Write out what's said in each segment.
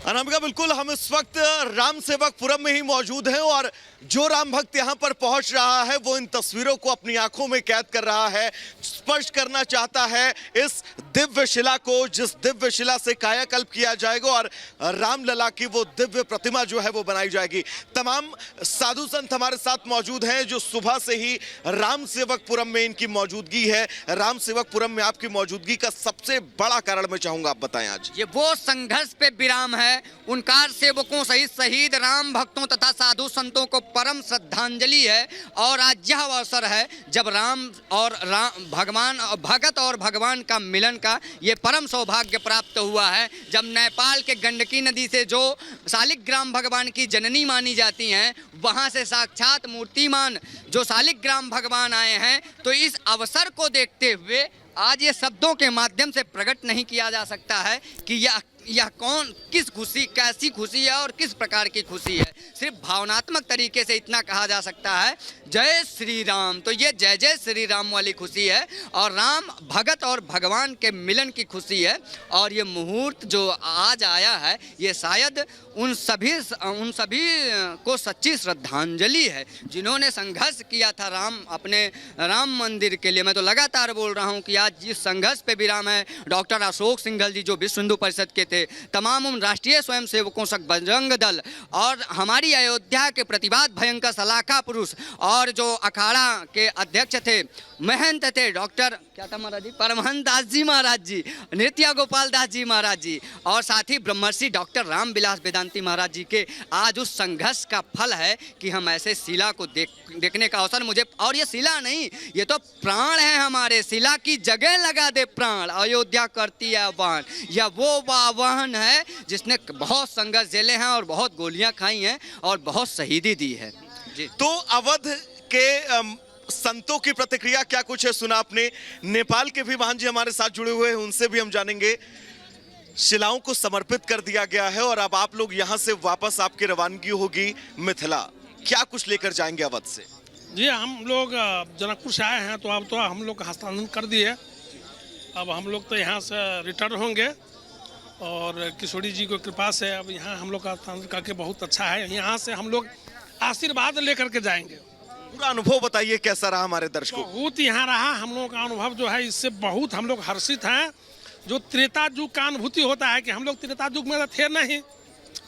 अनामिका, बिल्कुल हम इस वक्त राम सेवकपुरम में ही मौजूद हैं और जो राम भक्त यहाँ पर पहुंच रहा है वो इन तस्वीरों को अपनी आंखों में कैद कर रहा है, स्पर्श करना चाहता है इस दिव्य शिला को, जिस दिव्य शिला से कायाकल्प किया जाएगा और रामलला की वो दिव्य प्रतिमा जो है वो बनाई जाएगी। तमाम साधु संत हमारे साथ मौजूद हैं जो सुबह से ही राम सेवकपुरम में इनकी मौजूदगी है। राम सेवकपुरम में आपकी मौजूदगी का सबसे बड़ा कारण मैं चाहूंगा आप बताएं। आज ये वो संघर्ष पे विराम है, उन कार सेवकों सहित शहीद राम भक्तों तथा साधु संतों को परम श्रद्धांजलि है। और आज यह अवसर है जब भगत और भगवान का मिलन का ये परम सौभाग्य प्राप्त हुआ है। जब नेपाल के गंडकी नदी से जो शालिग्राम भगवान की जननी मानी जाती हैं, वहां से साक्षात मूर्तिमान जो शालिग्राम भगवान आए हैं, तो इस अवसर को देखते हुए आज ये शब्दों के माध्यम से प्रकट नहीं किया जा सकता है कि यह कौन, किस खुशी, कैसी खुशी है और किस प्रकार की खुशी है। सिर्फ भावनात्मक तरीके से इतना कहा जा सकता है, जय श्री राम। तो ये जय जय श्री राम वाली खुशी है और राम भगत और भगवान के मिलन की खुशी है। और ये मुहूर्त जो आज आया है, ये शायद उन सभी को सच्ची श्रद्धांजलि है जिन्होंने संघर्ष किया था अपने राम मंदिर के लिए। मैं तो लगातार बोल रहा हूँ कि आज जिस संघर्ष पे विराम है, डॉक्टर अशोक सिंघल जी जो विश्व हिंदू परिषद के थे, तमाम उन राष्ट्रीय स्वयंसेवकों से बजरंग दल और हमारी अयोध्या के प्रतिवाद भयंकर सलाखा पुरुष और जो अखाड़ा के अध्यक्ष थे, महंत थे, डॉक्टर क्या था महाराज जी, परमहंस दास जी महाराज जी, नित्या गोपाल दास जी महाराज जी, और साथ ही ब्रह्मर्षि डॉक्टर राम विलास वेदांती महाराज जी के आज उस संघर्ष का फल है कि हम ऐसे शिला को देखने का अवसर मुझे। और ये शिला नहीं, ये तो प्राण है हमारे। शिला की जगह लगा दे प्राण, अयोध्या करती है आह्वान। यह वो वाहन है जिसने बहुत संघर्ष झेले हैं और बहुत गोलियां खाई हैं और बहुत शहीदी दी है जी। तो अवध के संतों की प्रतिक्रिया क्या कुछ है, सुना आपने। नेपाल के भी महान जी हमारे साथ जुड़े हुए हैं, उनसे भी हम जानेंगे। शिलाओं को समर्पित कर दिया गया है और अब आप लोग यहां से वापस आपकी रवानगी होगी मिथिला। क्या कुछ लेकर जाएंगे अवध से? जी, हम लोग जनकपुर से आए हैं, तो अब तो हम लोग हस्तांतरण कर दिए। अब हम लोग तो यहाँ से रिटर्न होंगे और किशोरी जी की कृपा से अब यहाँ हम लोग का हस्तांतरण करके बहुत अच्छा है। यहाँ से हम लोग आशीर्वाद लेकर के जाएंगे। पूरा अनुभव बताइए, कैसा रहा हमारे दर्शकों? बहुत यहाँ रहा हम लोग का अनुभव जो है, इससे बहुत हम लोग हर्षित हैं। जो त्रेता युग का अनुभूति होता है कि हम लोग त्रेता युग में थे नहीं,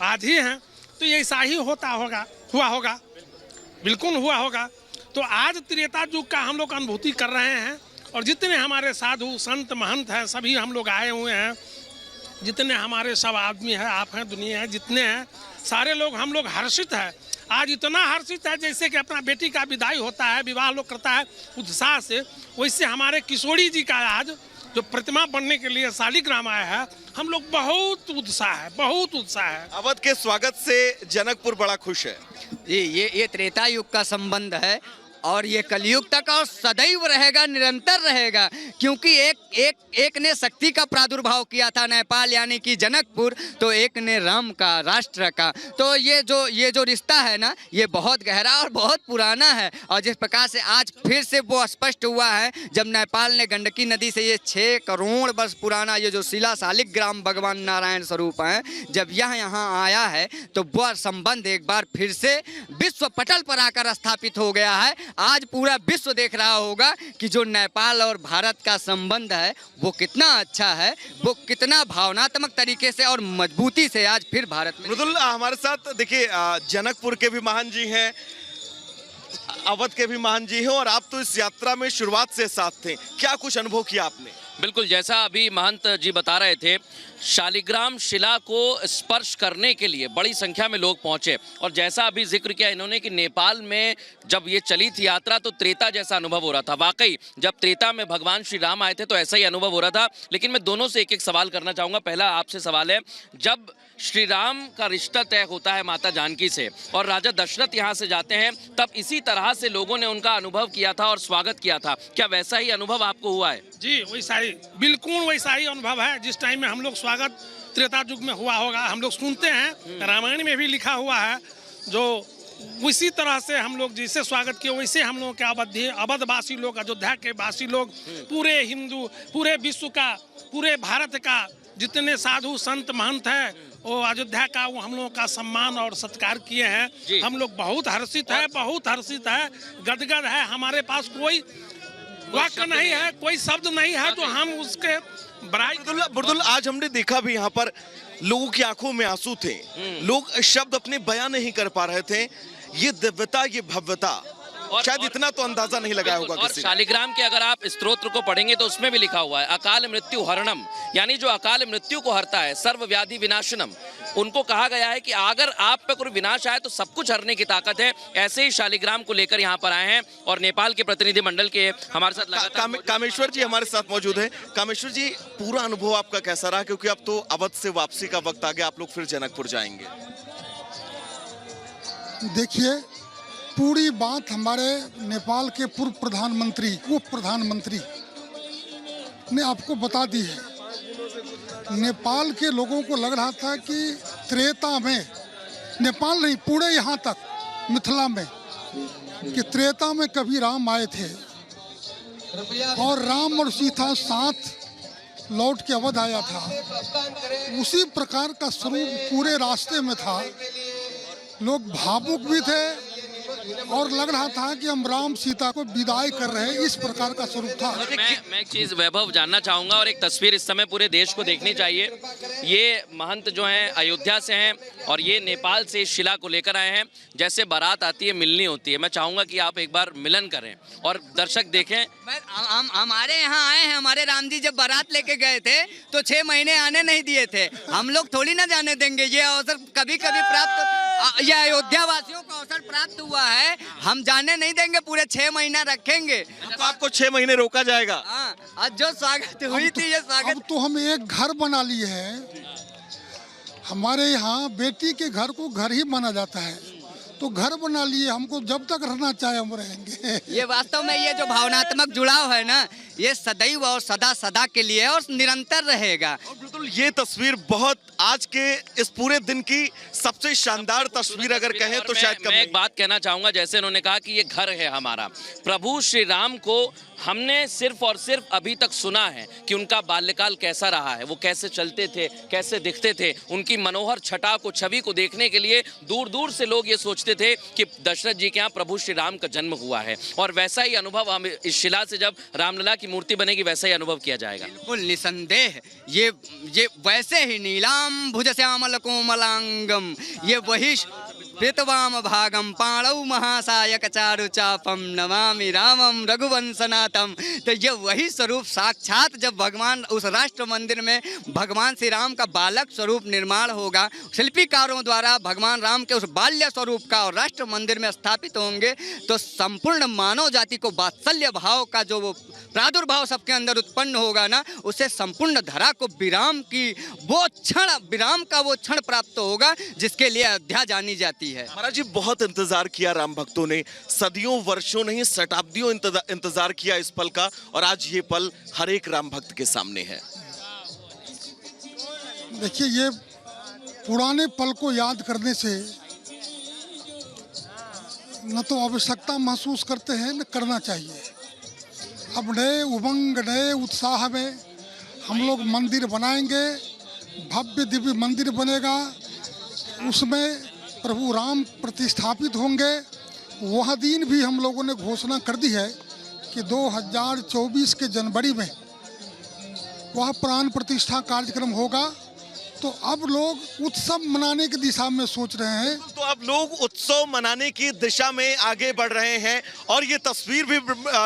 आज ही हैं, तो ये ऐसा ही हुआ होगा, बिल्कुल हुआ होगा। तो आज त्रेता युग का हम लोग अनुभूति कर रहे हैं और जितने हमारे साधु संत महंत हैं सभी हम लोग आए हुए हैं। जितने हमारे सब आदमी हैं, आप हैं, दुनिया है, जितने हैं सारे लोग, हम लोग हर्षित हैं। आज इतना हर्षित है जैसे कि अपना बेटी का विदाई होता है, विवाह लोग करता है उत्साह से, वैसे हमारे किशोरी जी का आज जो प्रतिमा बनने के लिए शालिग्राम आया है, हम लोग बहुत उत्साह है। अवध के स्वागत से जनकपुर बड़ा खुश है। ये त्रेता युग का संबंध है और ये कलयुग तक और सदैव रहेगा, निरंतर रहेगा। क्योंकि एक ने शक्ति का प्रादुर्भाव किया था नेपाल यानी कि जनकपुर, तो एक ने राम का, राष्ट्र का। तो ये जो रिश्ता है ना, ये बहुत गहरा और बहुत पुराना है। और जिस प्रकार से आज फिर से वो स्पष्ट हुआ है जब नेपाल ने गंडकी नदी से ये 6 करोड़ वर्ष पुराना ये जो शिला शालिग्राम भगवान नारायण स्वरूप हैं, जब यह यहाँ आया है तो वह संबंध एक बार फिर से विश्व पटल पर आकर स्थापित हो गया है। आज पूरा विश्व देख रहा होगा कि जो नेपाल और भारत का संबंध है वो कितना अच्छा है, वो कितना भावनात्मक तरीके से और मजबूती से आज फिर भारत में। मृदुल हमारे साथ देखिए, जनकपुर के भी महान जी हैं, अवध के भी महान जी हैं और आप तो इस यात्रा में शुरुआत से साथ थे। क्या कुछ अनुभव किया आपने? बिल्कुल, जैसा अभी महंत जी बता रहे थे, शालिग्राम शिला को स्पर्श करने के लिए बड़ी संख्या में लोग पहुंचे। और जैसा अभी जिक्र किया इन्होंने कि नेपाल में जब ये चली थी यात्रा तो त्रेता जैसा अनुभव हो रहा था। वाकई जब त्रेता में भगवान श्री राम आए थे तो ऐसा ही अनुभव हो रहा था। लेकिन मैं दोनों से एक एक सवाल करना चाहूँगा। पहला आपसे सवाल है, जब श्री राम का रिश्ता तय होता है माता जानकी से और राजा दशरथ यहाँ से जाते हैं, तब इसी तरह से लोगों ने उनका अनुभव किया था और स्वागत किया था। क्या वैसा ही अनुभव आपको हुआ है? जी, वैसा ही, बिल्कुल वैसा ही अनुभव है। जिस टाइम में हम लोग स्वागत त्रेता युग में हुआ होगा, हम लोग सुनते हैं, रामायण में भी लिखा हुआ है, जो उसी तरह से हम लोग जैसे स्वागत किए वैसे हम लोग के अवधवासी लोग, अयोध्या के वासी लोग, पूरे हिंदू, पूरे विश्व का, पूरे भारत का जितने साधु संत महंत हैं वो अयोध्या का वो हम लोगों का सम्मान और सत्कार किए जी। हैं। हम लोग बहुत हर्षित है, बहुत हर्षित है, गदगद है। हमारे पास कोई वाक्य नहीं है, कोई शब्द नहीं है तो हम उसके बड़ाई। बुर्दुल, आज हमने देखा भी यहाँ पर लोगों की आंखों में आंसू थे, लोग शब्द अपने बयान नहीं कर पा रहे थे। ये दिव्यता, ये भव्यता, शायद इतना तो अंदाजा नहीं लगाया होगा और किसी ने। शालिग्राम के अगर आप स्तोत्र को पढ़ेंगे तो उसमें भी लिखा हुआ है अकाल मृत्यु हरणम, यानी जो अकाल मृत्यु को हरता है, सर्व व्याधि विनाशनम। उनको कहा गया है कि अगर आप पे कोई विनाश आए तो सब कुछ हरने की ताकत है। ऐसे ही शालिग्राम को लेकर यहाँ पर आए हैं और नेपाल के प्रतिनिधि मंडल के हमारे साथ लगातार कामेश्वर जी हमारे साथ मौजूद हैं। कामेश्वर जी, पूरा अनुभव आपका कैसा रहा, क्योंकि अब तो अवध से वापसी का वक्त आ गया, आप लोग फिर जनकपुर जाएंगे। देखिए, पूरी बात हमारे नेपाल के पूर्व प्रधानमंत्री, उप प्रधानमंत्री ने आपको बता दी है। नेपाल के लोगों को लग रहा था कि त्रेता में, नेपाल नहीं पूरे यहाँ तक मिथिला में, कि त्रेता में कभी राम आए थे और राम और सीता साथ लौट के अवध आया था। उसी प्रकार का स्वरूप पूरे रास्ते में था। लोग भावुक भी थे और लग रहा था कि हम राम सीता को विदाई कर रहे हैं, इस प्रकार का स्वरूप था। मैं एक चीज वैभव जानना चाहूंगा और एक तस्वीर इस समय पूरे देश को देखनी चाहिए। ये महंत जो हैं अयोध्या से हैं और ये नेपाल से इस शिला को लेकर आए हैं। जैसे बारात आती है, मिलनी होती है, मैं चाहूंगा कि आप एक बार मिलन करें और दर्शक देखें। हम हमारे यहाँ आए हैं, हमारे राम जी जब बारात लेके गए थे तो 6 महीने आने नहीं दिए थे। हम लोग थोड़ी ना जाने देंगे। ये अवसर कभी कभी प्राप्त, ये अयोध्या वासियों को अवसर प्राप्त हुआ है, हम जाने नहीं देंगे। पूरे 6 महीना रखेंगे। तो आपको 6 महीने रोका जाएगा। हाँ, आज जो स्वागत हुई थी, ये स्वागत। अब तो हम एक घर बना लिए हैं। हमारे यहाँ बेटी के घर को घर ही माना जाता है, तो घर बना लिए। हमको जब तक रहना चाहे हम रहेंगे। ये वास्तव में ये जो भावनात्मक जुड़ाव है ना, ये सदैव और सदा सदा के लिए और निरंतर रहेगा। और बिल्कुल ये तस्वीर बहुत आज के इस पूरे दिन की सबसे शानदार तस्वीर अगर कहें तो शायद कम मैं एक नहीं। बात कहना चाहूंगा, जैसे उन्होंने कहा कि ये घर है हमारा। प्रभु श्री राम को हमने सिर्फ और सिर्फ अभी तक सुना है कि उनका बाल्यकाल कैसा रहा है, वो कैसे चलते थे, कैसे दिखते थे। उनकी मनोहर छटा को, छवि को देखने के लिए दूर दूर से लोग ये सोचते थे कि दशरथ जी के यहाँ प्रभु श्री राम का जन्म हुआ है। और वैसा ही अनुभव हम इस शिला से जब रामलला की मूर्ति बनेगी वैसा ही अनुभव किया जाएगा। बिल्कुल निसंदेह ये वैसे ही नीलाम भुज श्यामल कोमलांगम, ये वही प्रीतवाम भागम पाणौ महासायक चारु चापम नमामि रामम रघुवंशनाथम। तो ये वही स्वरूप साक्षात जब भगवान उस राष्ट्र मंदिर में भगवान श्री राम का बालक स्वरूप निर्माण होगा, शिल्पीकारों द्वारा भगवान राम के उस बाल्य स्वरूप का और राष्ट्र मंदिर में स्थापित होंगे, तो संपूर्ण मानव जाति को वात्सल्य भाव का जो वो प्रादुर्भाव सबके अंदर उत्पन्न होगा ना, उससे संपूर्ण धरा को विराम की वो क्षण, विराम का वो क्षण प्राप्त होगा जिसके लिए अयोध्या जानी जाती है। महाराज जी, बहुत इंतजार किया राम भक्तों ने, सदियों वर्षों नहीं शताब्दियों इंतजार किया इस पल का, और आज ये पल हर एक राम भक्त के सामने है। देखिए, ये पुराने पल को याद करने से न तो आवश्यकता महसूस करते हैं न करना चाहिए। अब नए उमंग, नए उत्साह में हम लोग मंदिर बनाएंगे, भव्य दिव्य मंदिर बनेगा, उसमें प्रभु राम प्रतिष्ठापित होंगे। वह दिन भी हम लोगों ने घोषणा कर दी है कि 2024 के जनवरी में वह प्राण प्रतिष्ठा कार्यक्रम होगा। तो अब लोग उत्सव मनाने की दिशा में सोच रहे हैं। तो अब लोग उत्सव मनाने की दिशा में आगे बढ़ रहे हैं, और ये तस्वीर भी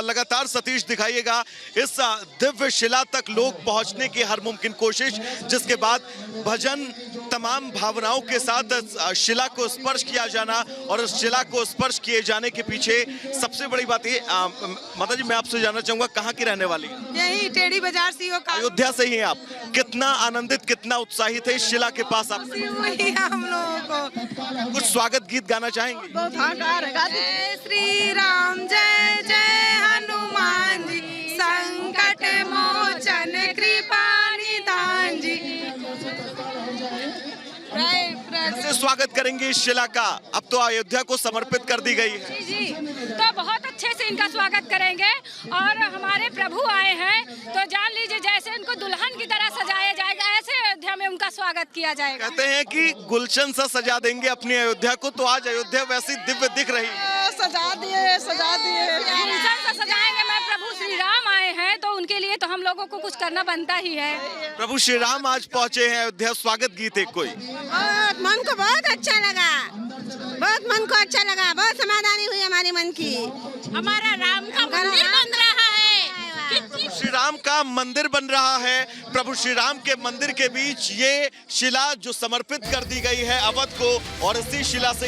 लगातार सतीश दिखाइएगा। इस दिव्य शिला तक लोग पहुंचने की हर मुमकिन कोशिश, जिसके बाद भजन, तमाम भावनाओं के साथ शिला को स्पर्श किया जाना, और उस शिला को स्पर्श किए जाने के पीछे सबसे बड़ी बात ये, माता जी मैं आपसे जानना चाहूंगा, कहाँ की रहने वाली हैं? यही टेढ़ी बाजार से हो। अयोध्या से ही हैं आप। कितना आनंदित, कितना उत्साहित है इस शिला के पास आप? वही हम लोगों को कुछ स्वागत गीत गाना चाहेंगे? बहुत जय श्री राम, जय जय हनुमान जी, संकट मोचन कृपा निधान जी। कैसे स्वागत करेंगे इस शिला का? अब तो अयोध्या को समर्पित कर दी गई है। जी तो बहुत अच्छे से इनका स्वागत करेंगे और हमारे प्रभु आए हैं तो जान लीजिए जैसे इनको दुल्हन की तरह सजाया जाएगा ऐसे अयोध्या में उनका स्वागत किया जाएगा। कहते हैं कि गुलशन सा सजा देंगे अपनी अयोध्या को, तो आज अयोध्या वैसी दिव्य दिख रही है। सजा दिए गुलशन से सजाएंगे। मैं प्रभु श्री राम आए हैं तो उनके लिए तो हम लोगों को कुछ करना बनता ही है। प्रभु श्री राम आज पहुंचे हैं अयोध्या, स्वागत गीत एक कोई? मन को बहुत अच्छा लगा, बहुत मन को अच्छा लगा, बहुत समाधानी हुई हमारे मन की। हमारा राम का मंदिर बन रहा है। श्री राम का मंदिर बन रहा है। प्रभु श्री राम के मंदिर के बीच ये शिला जो समर्पित कर दी गई है अवध को, और इसी शिला से